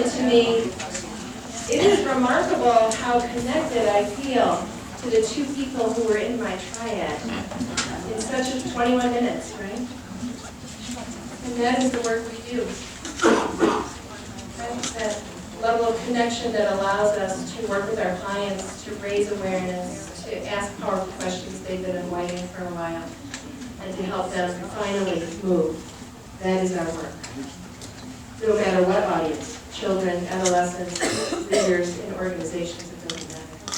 said to me, "It is remarkable how connected I feel to the two people who were in my triad in such a 21 minutes, right? And that is the work we do. That's that level of connection that allows us to work with our clients, to raise awareness, to ask powerful questions they've been avoiding for a while, and to help them finally move. That is our work. No matter what audience, children, adolescents, leaders in organizations, it doesn't matter.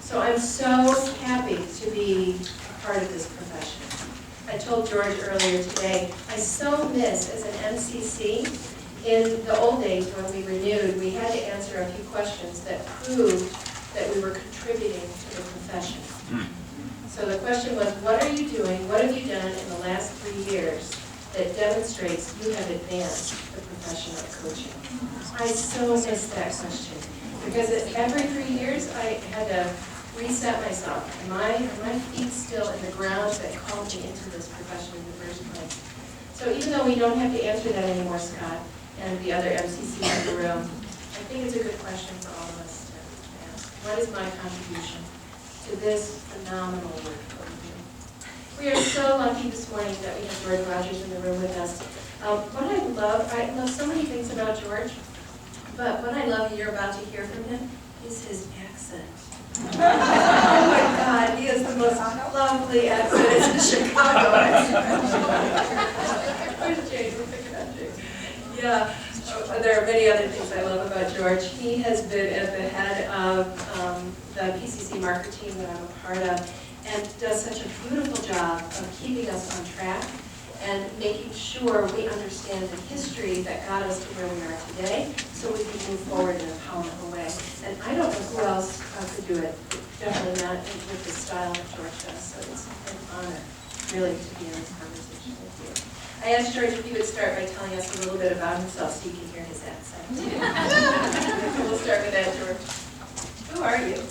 So I'm so happy to be a part of this profession. I told George earlier today, I so miss as an MCC, in the old days when we renewed, we had to answer a few questions that proved that we were contributing to the profession. So the question was, what are you doing, what have you done in the last 3 years that demonstrates you have advanced the profession of coaching? I so miss that question, because every 3 years I had to reset myself. Am my feet still in the ground that called me into this profession in the first place? So even though we don't have to answer that anymore, Scott, and the other MCCs in the room, I think it's a good question for all of us to ask. What is my contribution to this phenomenal work that we do? We are so lucky this morning that we have George Rodgers in the room with us. What I love so many things about George, but what I love you're about to hear from him is his accent. Oh my God, he has the most lovely accent. It's in Chicago. Where's James? We're picking on James. Yeah, there are many other things I love about George. He has been at the head of the PCC market team that I'm a part of, and does such a beautiful job of keeping us on track and making sure we understand the history that got us to where we are today, so we can move forward in a powerful way. And I don't know who else could do it, definitely not with the style that George does, so it's an honor, really, to be in this conversation with you. I asked George if he would start by telling us a little bit about himself so you can hear his accent. We'll start with that, George. Who are you?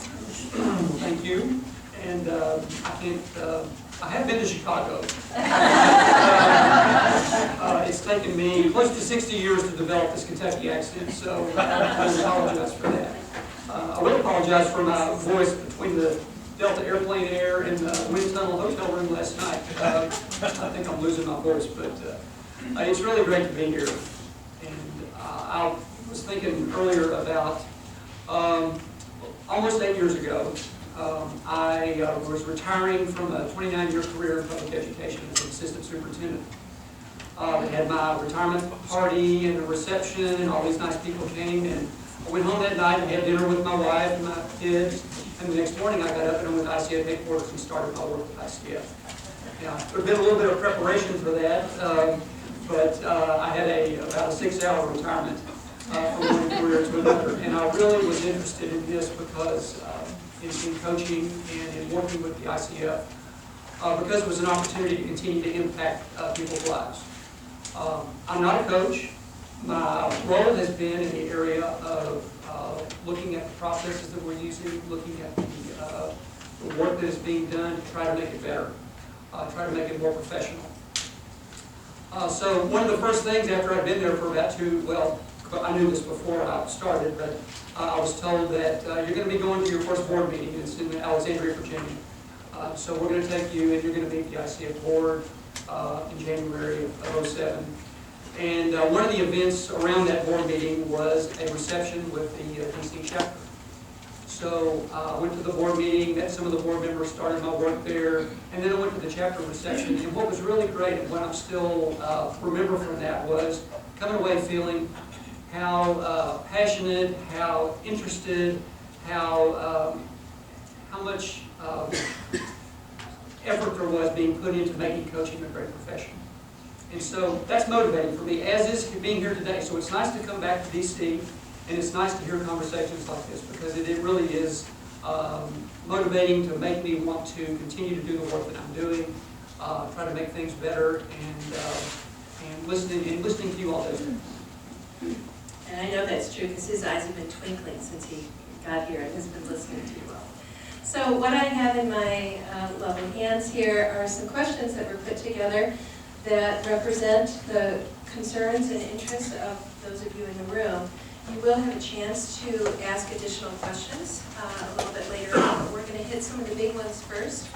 Thank you. And I have been to Chicago. It's taken me close to 60 years to develop this Kentucky accent, so I apologize for that. I will apologize for my voice between the Delta airplane air and the wind tunnel hotel room last night. I think I'm losing my voice, but it's really great to be here. And I was thinking earlier about almost 8 years ago, I was retiring from a 29-year career in public education as an assistant superintendent. I had my retirement party and a reception, and all these nice people came, and I went home that night and had dinner with my wife and my kids, and the next morning I got up and I went to ICF headquarters and started my work with ICF. Now, there had been a little bit of preparation for that, but I had about a 6-hour retirement from one career to another, and I really was interested in this because in coaching and in working with the ICF, because it was an opportunity to continue to impact people's lives. I'm not a coach. My role has been in the area of looking at the processes that we're using, looking at the work that is being done to try to make it better, try to make it more professional. So one of the first things after I'd been there for about I knew this before I started, but I was told that you're going to be going to your first board meeting. It's in Alexandria, Virginia. So we're going to take you and you're going to meet the ICF board in January of 2007. And one of the events around that board meeting was a reception with the DC chapter. So I went to the board meeting, met some of the board members, started my work there, and then I went to the chapter reception. And what was really great and what I'm still remember from that was coming away feeling how passionate, how interested, how much effort there was being put into making coaching a great profession. And so that's motivating for me, as is being here today. So it's nice to come back to DC, and it's nice to hear conversations like this, because it really is motivating to make me want to continue to do the work that I'm doing, try to make things better, and listening to you all day. And I know that's true because his eyes have been twinkling since he got here and has been listening to you all. So what I have in my lovely hands here are some questions that were put together that represent the concerns and interests of those of you in the room. You you will have a chance to ask additional questions a little bit later on, but we're going to hit some of the big ones first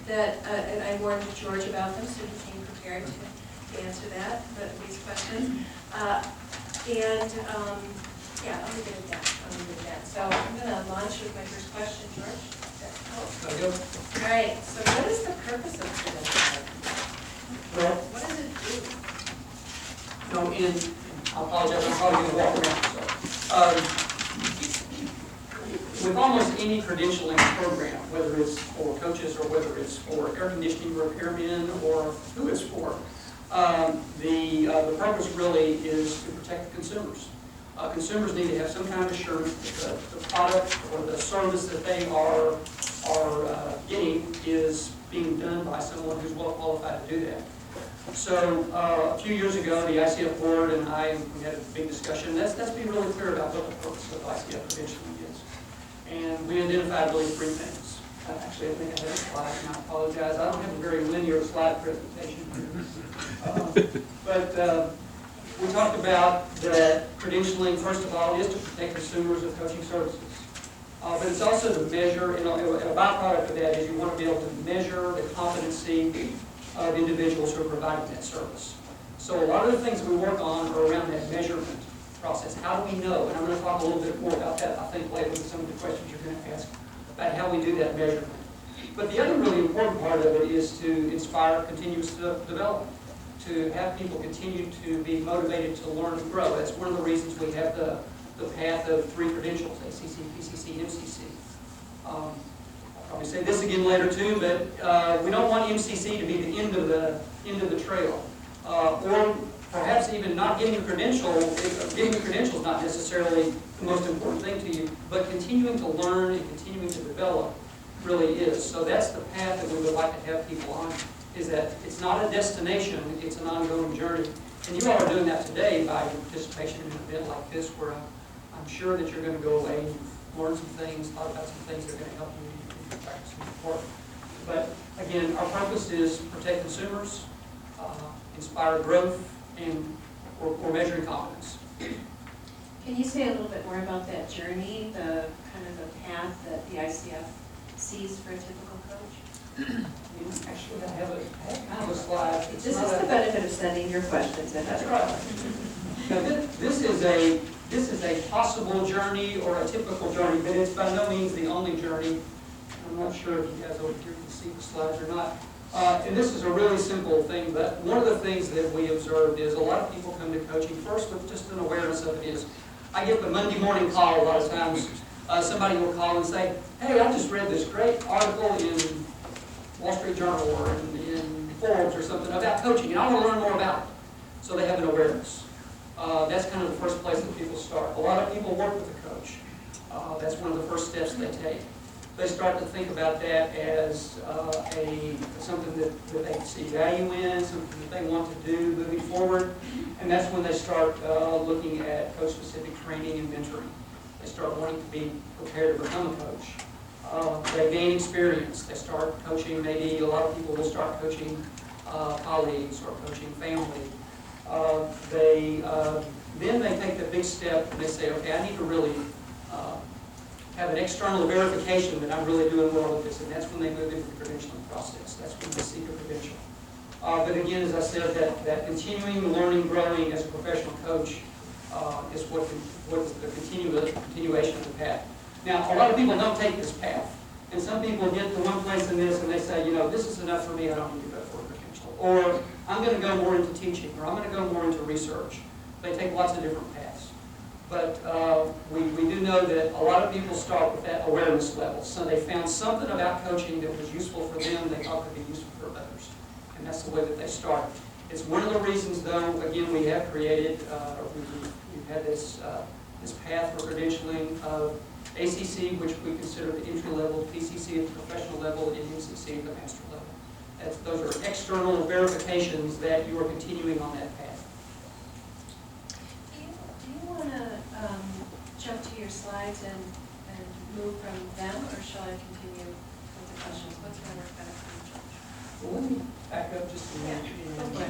that and I warned George about them, so he came prepared to answer these questions. Yeah, I'll leave it at that. So I'm going to launch with my first question, George. There you go. All right, so what is the purpose of credentialing? Well, What does it do? no, I apologize, I'm probably going to walk around. So, with almost any credentialing program, whether it's for coaches or whether it's for air conditioning repairmen or who it's for, the purpose really is to protect the consumers. Consumers need to have some kind of assurance that the product or the service that they are getting is being done by someone who's well qualified to do that. So a few years ago, the ICF board and we had a big discussion. Let's be really clear about what the purpose of ICF credentialing is. And we identified really three things. Actually, I think I have a slide, and I apologize. I don't have a very linear slide presentation here. But we talked about that credentialing, first of all, is to protect consumers of coaching services. But it's also to measure, and a byproduct of that is you want to be able to measure the competency of individuals who are providing that service. So a lot of the things we work on are around that measurement process. How do we know? And I'm going to talk a little bit more about that, I think, later with some of the questions you're going to ask about how we do that measurement. But the other really important part of it is to inspire continuous development, to have people continue to be motivated to learn and grow. That's one of the reasons we have the path of 3 credentials, ACC, PCC, MCC. I'll probably say this again later too, but we don't want MCC to be the end of the trail. Or perhaps even not getting a credential. Getting a credential is not necessarily the most important thing to you, but continuing to learn and continuing to develop really is. So that's the path that we would like to have people on, is that it's not a destination, it's an ongoing journey. And you all are doing that today by your participation in an event like this, where I'm sure that you're going to go away and learn some things, thought about some things that are going to help you in your practice and support. But again, our purpose is protect consumers, inspire growth, and we're measuring competence. Can you say a little bit more about that journey, the kind of the path that the ICF sees for a typical coach? Actually, I have kind of a slide. This is the benefit of sending your questions ahead. That's right. Now, this is a possible journey or a typical journey, but it's by no means the only journey. I'm not sure if you guys over here can see the slides or not. And this is a really simple thing, but one of the things that we observed is a lot of people come to coaching first with just an awareness of it is, I get the Monday morning call a lot of times. Somebody will call and say, hey, I just read this great article in Wall Street Journal or in Forbes or something about coaching, and I want to learn more about it. So they have an awareness. That's kind of the first place that people start. A lot of people work with a coach. That's one of the first steps they take. They start to think about that as something that they see value in, something that they want to do moving forward. And that's when they start looking at coach-specific training and mentoring. They start wanting to be prepared to become a coach. They gain experience. They start coaching, maybe a lot of people will start coaching colleagues or coaching family. Then they take the big step and they say, okay, I need to really have an external verification that I'm really doing well with this, and that's when they move into the credentialing process. That's when they seek a credential. But again, as I said, that continuing learning, growing as a professional coach is what is the continuation of the path. Now, a lot of people don't take this path, and some people get to one place in this and they say, you know, this is enough for me, I don't need to go for a credential. Or I'm going to go more into teaching, or I'm going to go more into research. They take lots of different paths. But we do know that a lot of people start with that awareness level. So they found something about coaching that was useful for them, they thought could be useful for others. And that's the way that they start. It's one of the reasons, though, again, we have created, we've had this path for credentialing of ACC, which we consider the entry level, PCC at the professional level, and MCC at the master level. Those are external verifications that you are continuing on that path. Do you want to jump to your slides and move from them, or shall I continue with the questions? What's going to work better for you, George? Well, let me back up just a minute. Yeah.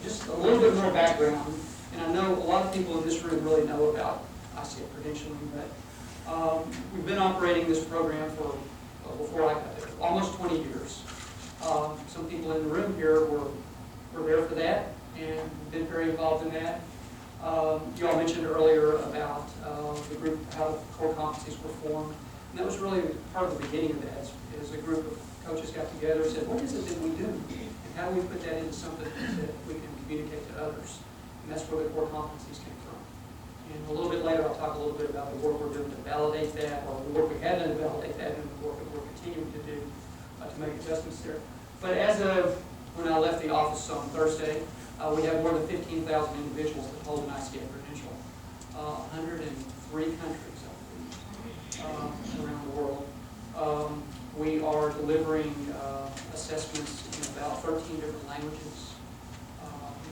Just a little bit more background. And I know a lot of people in this room really know about ICF credentialing, but we've been operating this program for, before I got there, almost 20 years. Some people in the room here were there for that and been very involved in that. You all mentioned earlier about the group, how the core competencies were formed. And that was really part of the beginning of that, is a group of coaches got together and said, what is it that we do? And how do we put that into something that we can communicate to others? And that's where the core competencies came from. And a little bit later, I'll talk a little bit about the work we're doing to validate that, or the work we have done to validate that, and the work that we're continuing to do to make adjustments there. But as of when I left the office on Thursday, we have more than 15,000 individuals that hold an ICF credential, 103 countries, I believe, around the world. We are delivering assessments in about 13 different languages.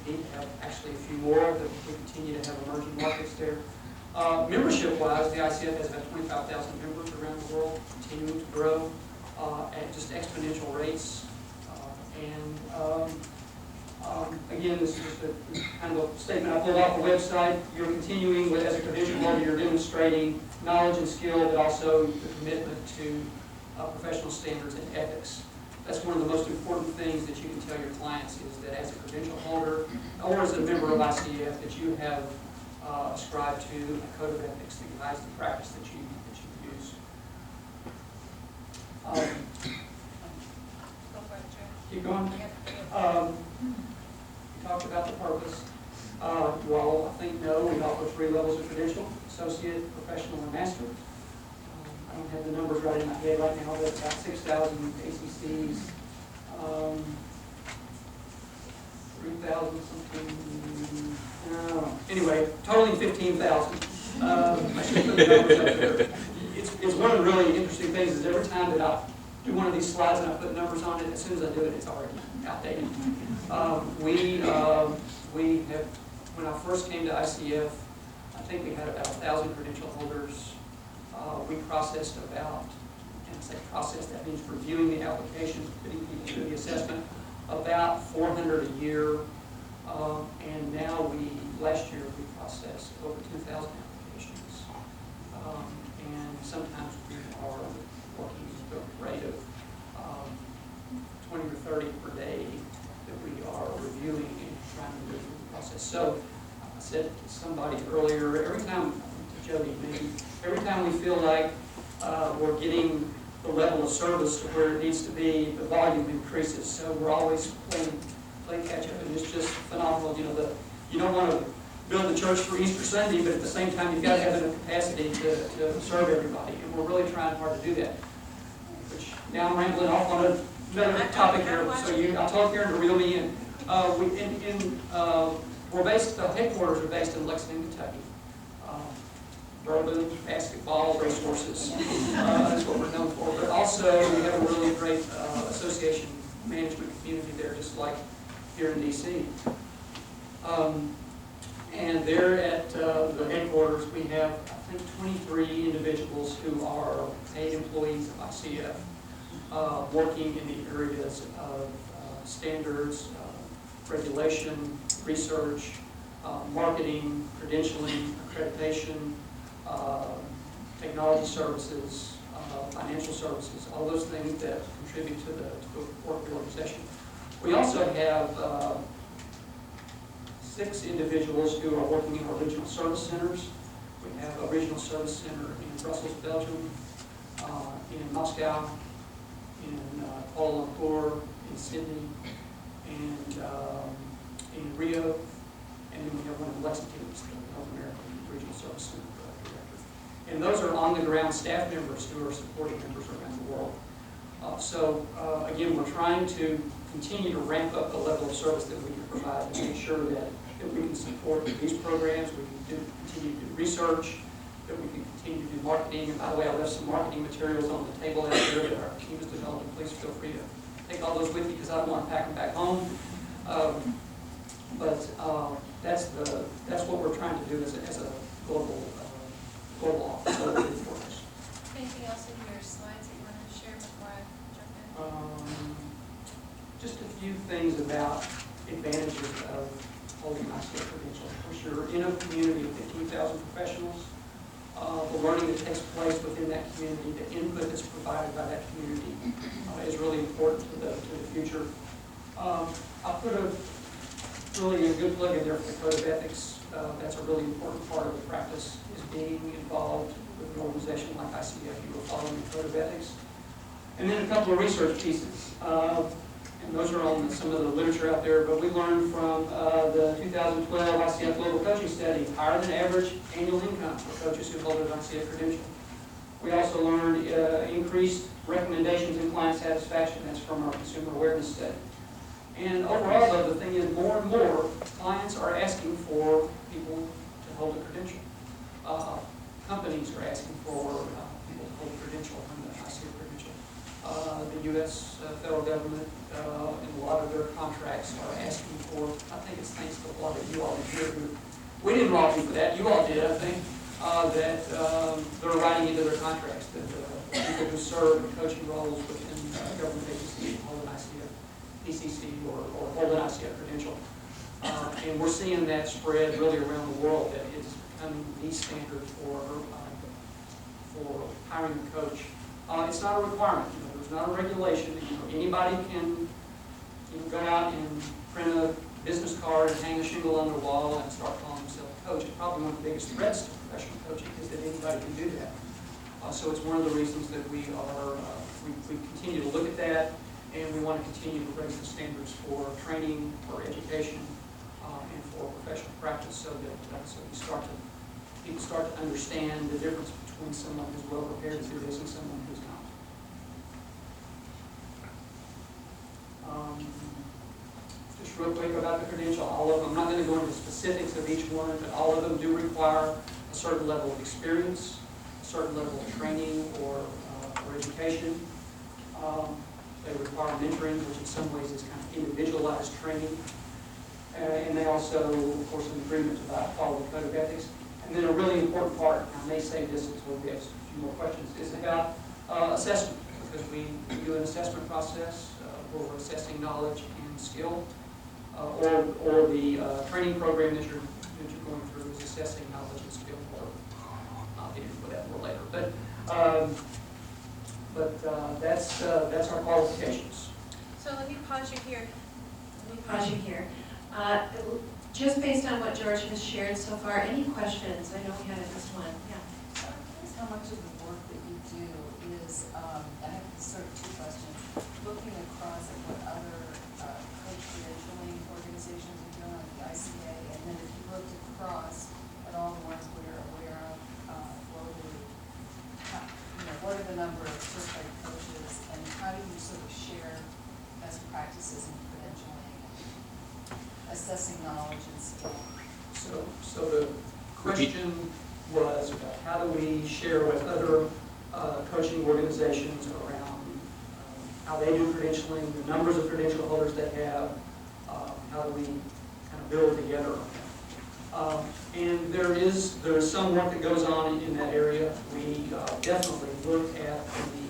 We need to have actually a few more, but we continue to have emerging markets there. Membership-wise, the ICF has about 25,000 members around the world, continuing to grow at just exponential rates. Again, this is just a kind of a statement I pulled off the website. You're continuing with, as a credential holder, you're demonstrating knowledge and skill, but also the commitment to professional standards and ethics. That's one of the most important things that you can tell your clients, is that as a credential holder or as a member of ICF, that you have ascribed to a code of ethics that guides the practice that you use. Keep going. We talked about the purpose. You all, I think, know we offer 3 levels of credential: associate, professional, and master. I don't have the numbers right in my head right now, but about 6,000 ACCs, 3,000 something. Anyway, totaling 15,000. I should put the numbers up there. It's one of the really interesting things is every time that I do one of these slides and I put numbers on it, as soon as I do it, it's already outdated. We have, when I first came to ICF, I think we had about 1,000 credential holders. We processed about, and I say processed, that means reviewing the applications, putting people through the assessment, about 400 a year. And now last year we processed over 2,000 applications. And sometimes we are working at a rate of 20 or 30 per day that we are reviewing and trying to move through the process. So I said to somebody earlier, every time, to Jody maybe, every time we feel like we're getting the level of service to where it needs to be, the volume increases. So we're always playing catch up, and it's just phenomenal. You know, you don't want to build the church for Easter Sunday, but at the same time, you've got to have enough capacity to serve everybody, and we're really trying hard to do that. Which now I'm rambling off on another topic here, so I'll talk here to reel me in. We're based, the headquarters are based in Lexington, Kentucky. Bourbon, basketball, racehorses. That's what we're known for. But also, we have a really great association management community there, just like here in D.C. And there at the headquarters, we have, I think, 23 individuals who are paid employees of ICF, working in the areas of standards, regulation, research, marketing, credentialing, accreditation, technology services, financial services, all those things that contribute to the work of the organization. We also have 6 individuals who are working in our regional service centers. We have a regional service center in Brussels, Belgium, in Moscow, in Kuala Lumpur, in Sydney, and in Rio, and then we have one in Lexington, which is the North American Regional Service Center Director. And those are on-the-ground staff members who are supporting members around the world. Again, we're trying to continue to ramp up the level of service that we can provide to make sure that we can support these programs, we can continue to do research, that we can continue to do marketing. And by the way, I left some marketing materials on the table out there that our team has developed. Please feel free to take all those with you because I don't want to pack them back home. That's what we're trying to do as a global office. Anything else in your slides that you wanted to share before I jump in? Just a few things about advantages of holding ICF credentials. Of course, you're in a community of 15,000 professionals. The learning that takes place within that community, the input that's provided by that community is really important to the future. I put really a good plug in there for the Code of Ethics. That's a really important part of the practice, is being involved with an organization like ICF. You are following the Code of Ethics. And then a couple of research pieces. And those are on some of the literature out there, but we learned from the 2012 ICF Global Coaching Study, higher than average annual income for coaches who hold an ICF credential. We also learned increased recommendations in client satisfaction. That's from our consumer awareness study. And overall, though, the thing is, more and more clients are asking for people to hold a credential. Companies are asking for people to hold a credential, an ICF credential. The U.S. Federal government, in a lot of their contracts, are asking for, I think it's thanks to a lot of you all here who, we didn't lobby for that, you all did, I think, that they're writing into their contracts that people who serve in coaching roles within government agencies hold an ICF, PCC, or hold an ICF credential. And we're seeing that spread really around the world, that it's becoming the standard for hiring a coach. It's not a requirement. There's not a regulation. Anybody can go out and print a business card and hang a shingle on their wall and start calling themselves a coach. It's probably one of the biggest threats to professional coaching is that anybody can do that. So it's one of the reasons that we continue to look at that, and we want to continue to raise the standards for training, for education, and for professional practice, so that people start to understand the difference between someone who's well prepared to do this and someone who's not. Just real quick about the credential, all of them, I'm not going to go into specifics of each one, but all of them do require a certain level of experience, a certain level of training or education. They require mentoring, which in some ways is kind of individualized training. And they also, of course, an agreement to follow the Code of Ethics. And then a really important part, and I may say this until we have a few more questions, is about assessment, because we do an assessment process where we're assessing knowledge and skill, or the training program that you're going through is assessing knowledge and skill. I'll get into that more later. But that's our qualifications. So let me pause you here. Just based on what George has shared so far, any questions? I know we had this one. Yeah. How much of the work that you do is, I have sort of two questions, looking across at what other coach credentialing organizations are doing like the ICA, and then if you looked across at all the ones we're aware of globally, what are the number of certified coaches, and how do you sort of share best practices in credentialing, assessing knowledge and skill? So the question was about how do we share with other coaching organizations around how they do credentialing, the numbers of credential holders they have, how do we kind of build together on that. And there is some work that goes on in that area. We definitely look at the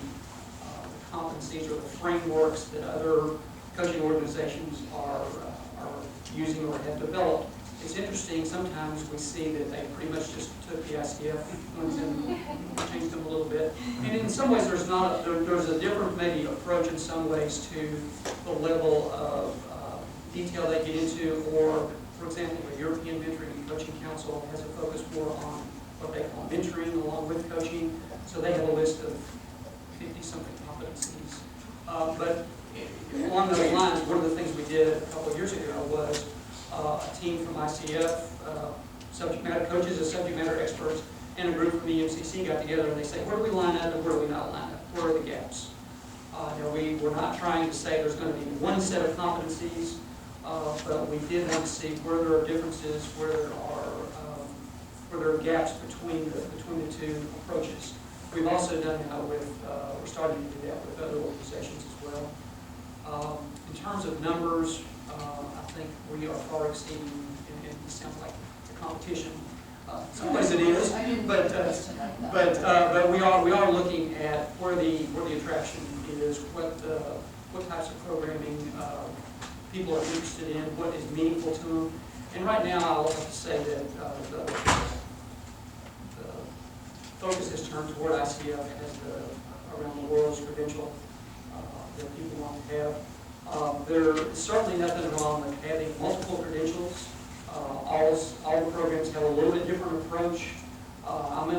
competencies or the frameworks that other coaching organizations are using or have developed. It's interesting, sometimes we see that they pretty much just took the ICF ones and changed them a little bit. And in some ways there's a different maybe approach in some ways to the level of detail they get into, or for example, the European Mentoring and Coaching Council has a focus more on what they call mentoring along with coaching. So they have a list of 50-something competencies. But along those lines, one of the things we did a couple of years ago was a team from ICF, subject matter coaches and subject matter experts, and a group from the EMCC got together and they say, where do we line up and where do we not line up? Where are the gaps? We're not trying to say there's going to be one set of competencies, but we did want to see where there are differences, where there are gaps between the two approaches. We've also done that we're starting to do that with other organizations as well. In terms of numbers, I think we are far exceeding, and it sounds like the competition. In some ways it is, but we are looking at where the attraction is, what types of programming people are interested in, what is meaningful to them. And right now, I'll have to say that the focus has turned toward ICF as around the world's credential that people want to have. There is certainly nothing wrong with having multiple credentials. All the programs have a little bit different approach. I'm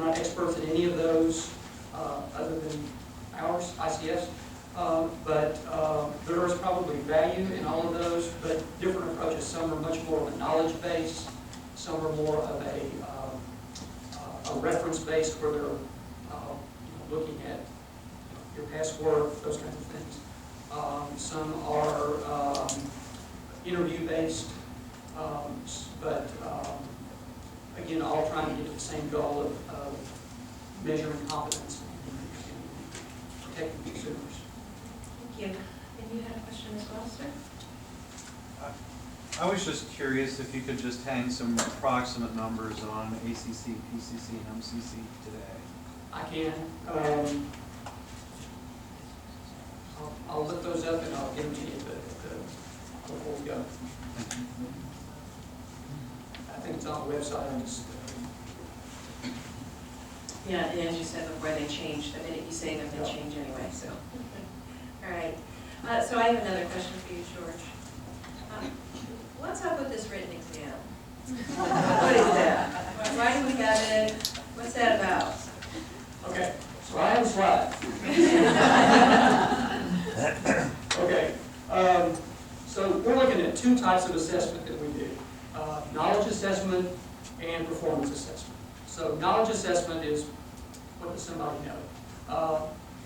not expert in any of those other than ours, ICF's. But there is probably value in all of those, but different approaches. Some are much more of a knowledge base. Some are more of a reference base where they're looking at your past work, those kinds of things. Some are interview based, but again, all trying to get to the same goal of measuring competence and protecting consumers. Thank you. And you had a question as well, sir? I was just curious if you could just hang some approximate numbers on ACC, PCC, and MCC today. I can. I'll look those up and I'll give them to you before we go. I think it's on the website. Yeah, and as you said before, they change. The minute you say them, they change anyway, so. All right. So I have another question for you, George. What's up with this written exam? What is that? Why do we have it? What's that about? Okay, so I have a slide. Okay, so we're looking at two types of assessment that we do. Knowledge assessment and performance assessment. So knowledge assessment is, what does somebody know?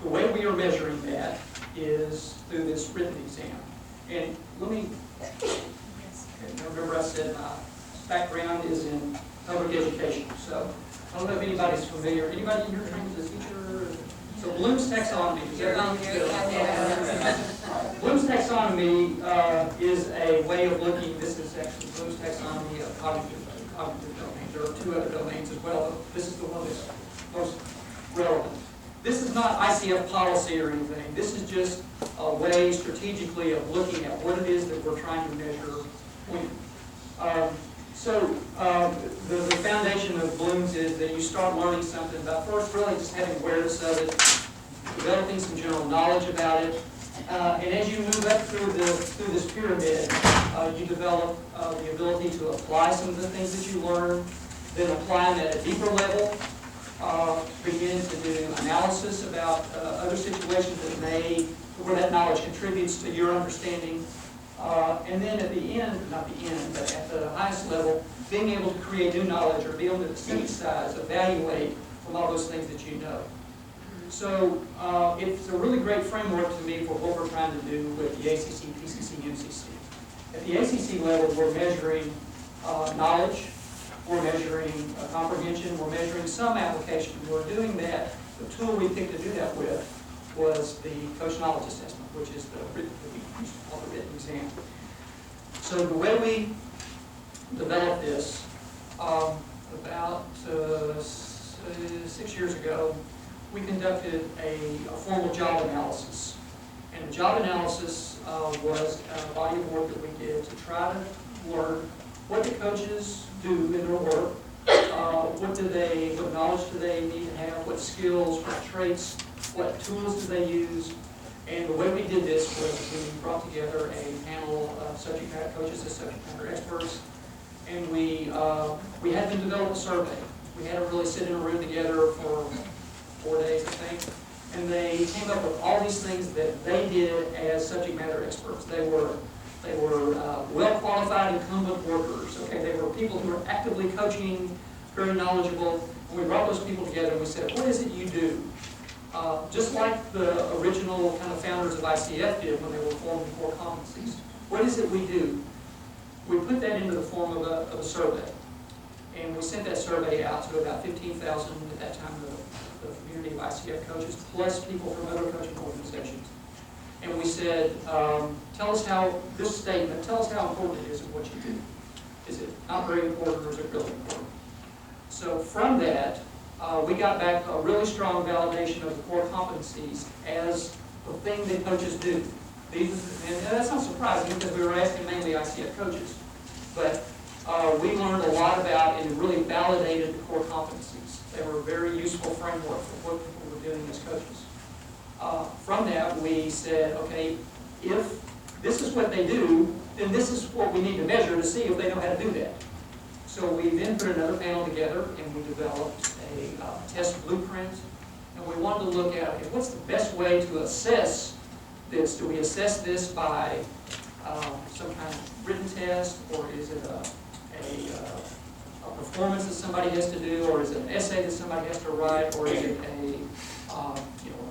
The way we are measuring that is through this written exam. And let me, remember I said my background is in public education. So I don't know if anybody's familiar. Anybody in here trained as a teacher? So Bloom's taxonomy. Bloom's taxonomy is a way of looking. This is actually Bloom's taxonomy of cognitive domains. There are two other domains as well. This is the one that's most relevant. This is not ICF policy or anything. This is just a way strategically of looking at what it is that we're trying to measure when. The foundation of Bloom's is that you start learning something about first really just having awareness of it, developing some general knowledge about it, and as you move up through this pyramid, you develop the ability to apply some of the things that you learn, then apply them at a deeper level, begin to do analysis about other situations where that knowledge contributes to your understanding. And then at the end, not the end, but at the highest level, being able to create new knowledge or be able to synthesize, evaluate from all those things that you know. So it's a really great framework to me for what we're trying to do with the ACC, PCC, MCC. At the ACC level, we're measuring knowledge, we're measuring comprehension, we're measuring some application. We're doing that. The tool we picked to do that with was the coach knowledge assessment, which is the written exam. So the way we developed this, about 6 years ago, we conducted a formal job analysis. And the job analysis was a body of work that we did to try to learn what the coaches do in their work, what knowledge do they need to have, what skills, what traits, what tools do they use. And the way we did this was we brought together a panel of subject matter coaches as subject matter experts, and we had them develop a survey. We had them really sit in a room together for 4 days, I think, and they came up with all these things that they did as subject matter experts. They were well-qualified incumbent workers. Okay, they were people who were actively coaching, very knowledgeable. And we brought those people together and we said, what is it you do? Just like the original kind of founders of ICF did when they were forming core competencies. What is it we do? We put that into the form of a survey. And we sent that survey out to about 15,000 at that time, the community of ICF coaches, plus people from other coaching organizations. And we said, tell us how important it is in what you do. Is it not very important or is it really important? So from that, we got back a really strong validation of the core competencies as the thing that coaches do. And that's not surprising because we were asking mainly ICF coaches. But we learned a lot about and really validated the core competencies. They were a very useful framework for what people were doing as coaches. From that, we said, okay, if this is what they do, then this is what we need to measure to see if they know how to do that. So we then put another panel together and we developed a test blueprint. And we wanted to look at, okay, what's the best way to assess this? Do we assess this by some kind of written test, or is it a performance that somebody has to do, or is it an essay that somebody has to write, or is it a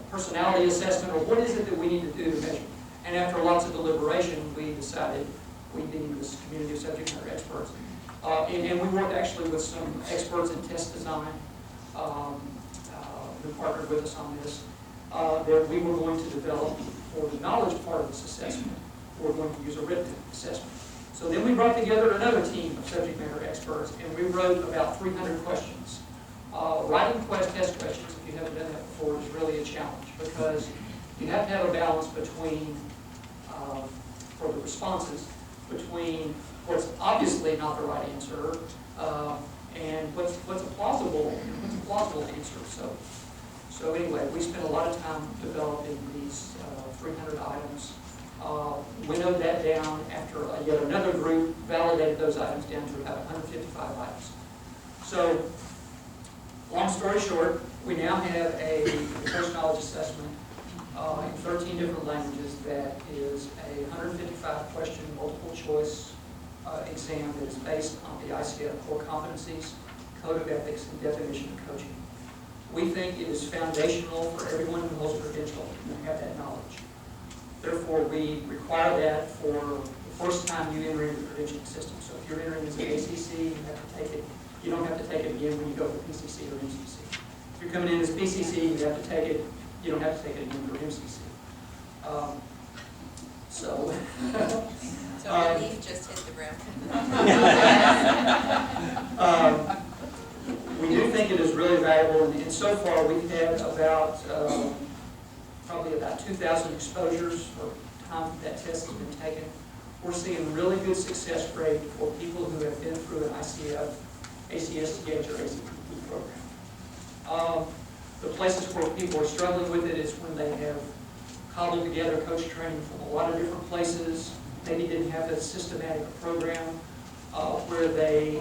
personality assessment, or what is it that we need to do to measure? And after lots of deliberation, we decided we needed this community of subject matter experts. And we worked actually with some experts in test design who partnered with us on this, that we were going to develop for the knowledge part of this assessment. We're going to use a written assessment. So then we brought together another team of subject matter experts, and we wrote about 300 questions. Writing test questions, if you haven't done that before, is really a challenge, because you have to have a balance between, for the responses, between what's obviously not the right answer and what's a plausible answer. So anyway, we spent a lot of time developing these 300 items. Winnowed that down after yet another group validated those items down to about 155 items. So, long story short, we now have a course knowledge assessment in 13 different languages that is a 155-question multiple choice exam that is based on the ICF core competencies, code of ethics, and definition of coaching. We think it is foundational for everyone who holds a credential to have that knowledge. Therefore, we require that for the first time you enter into the credentialing system. So if you're entering as an ACC, you have to take it. You don't have to take it again when you go for PCC or MCC. If you're coming in as PCC, you have to take it. You don't have to take it again for MCC. So relief just hit the ground. We do think it is really valuable, and so far we've had about probably about 2,000 exposures for time that test has been taken. We're seeing really good success rate for people who have been through an ICF, ACSTH, or ACPP program. The places where people are struggling with it is when they have cobbled together coach training from a lot of different places, maybe didn't have a systematic program, where they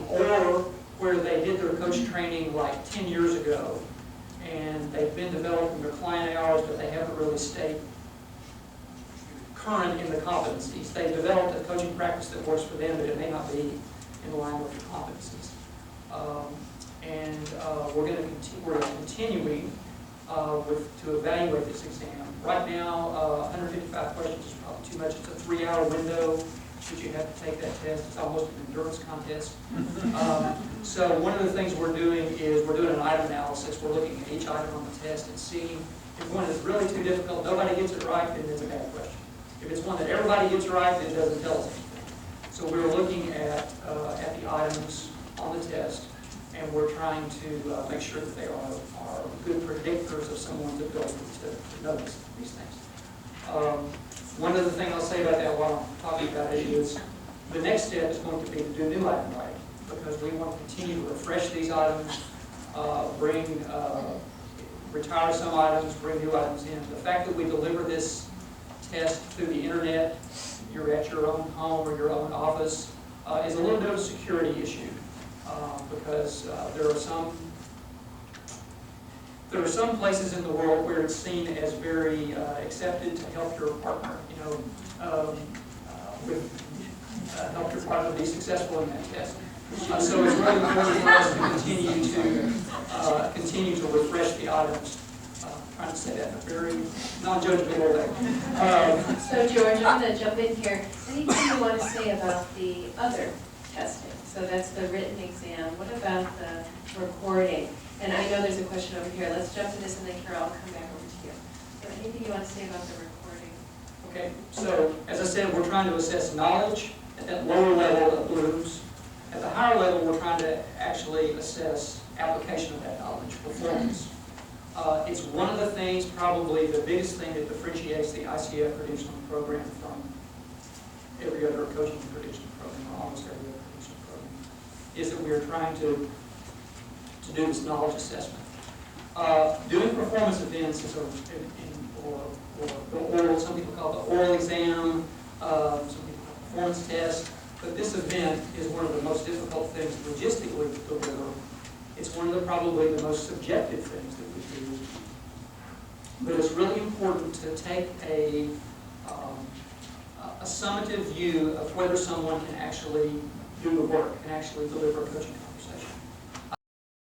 did their coach training like 10 years ago, and they've been developing their client hours, but they haven't really stayed current in the competencies. They've developed a coaching practice that works for them, but it may not be in line with the competencies. We're continuing to evaluate this exam. Right now, 155 questions is probably too much. It's a 3-hour window that you have to take that test. It's almost an endurance contest. So one of the things we're doing is we're doing an item analysis. We're looking at each item on the test and seeing if one is really too difficult, nobody gets it right, then it's a bad question. If it's one that everybody gets right, then it doesn't tell us anything. So we're looking at the items on the test, and we're trying to make sure that they are good predictors of someone's ability to notice these things. One other thing I'll say about that while I'm talking about it is the next step is going to be to do new item writing, because we want to continue to refresh these items, retire some items, bring new items in. The fact that we deliver this test through the internet, you're at your own home or your own office, is a little bit of a security issue, because there are some places in the world where it's seen as very accepted to help your partner, help your partner be successful in that test. So it's really important for us to continue to refresh the items. Trying to say that in a very non-judgmental way. So George, I'm going to jump in here. Anything you want to say about the other testing? So that's the written exam. What about the recording? And I know there's a question over here. Let's jump to this, and then Carol, I'll come back over to you. So anything you want to say about the recording? Okay, so as I said, we're trying to assess knowledge at that lower level of blooms. At the higher level, we're trying to actually assess application of that knowledge, performance. It's one of the things, probably the biggest thing that differentiates the ICF credentialing program from every other coaching credentialing program, or almost every other credentialing is that we are trying to do this knowledge assessment. Doing performance events is some people call it the oral exam, some people call it performance test, but this event is one of the most difficult things logistically to deliver. It's one of probably the most subjective things that we do. But it's really important to take a summative view of whether someone can actually do the work, can actually deliver a coaching